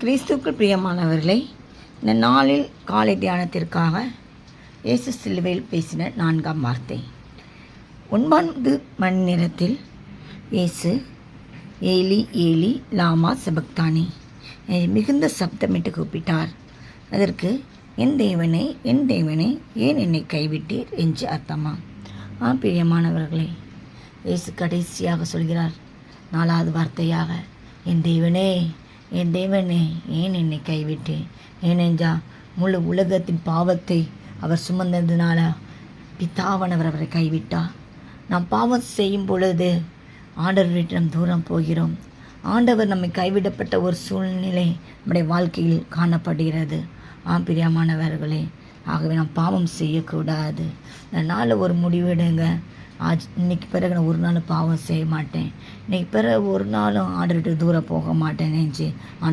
கிறிஸ்துவுக்குள் பிரியமானவர்களே, இந்த நாளில் காலை தியானத்திற்காக இயேசு சிலுவையில் பேசின 4ஆம் வார்த்தை. 9 மணி நேரத்தில் இயேசு ஏலி ஏலி லாமா சபக்தானி மிகுந்த சப்தமிட்டு கூப்பிட்டார். அதற்கு என் தேவனே ஏன் என்னை கைவிட்டீர் என்று அர்த்தமா? பிரியமானவர்களே, இயேசு கடைசியாக சொல்கிறார் 4வது வார்த்தையாக, என் தேவனே ஏன் என்னை கைவிட்டேன்? ஏனென்றால் முழு உலகத்தின் பாவத்தை அவர் சுமந்ததுனால பிதாவானவர் அவரை கைவிட்டார். நாம் பாவம் செய்யும் பொழுது ஆண்டவரிடம் தூரம் போகிறோம். ஆண்டவர் நம்மை கைவிடப்பட்ட ஒரு சூழ்நிலை நம்முடைய வாழ்க்கையில் காணப்படுகிறது. பிரியமானவர்களே, ஆகவே நாம் பாவம் செய்யக்கூடாது. இந்த நாளில் ஒரு முடிவெடுங்க. இன்னைக்கு பிறகு நான் ஒரு நாள் பாவம் செய்ய மாட்டேன், இன்னைக்கு பிறகு ஒரு நாளும் ஆண்டவர்கிட்ட தூரம் போக மாட்டேன் நினச்சி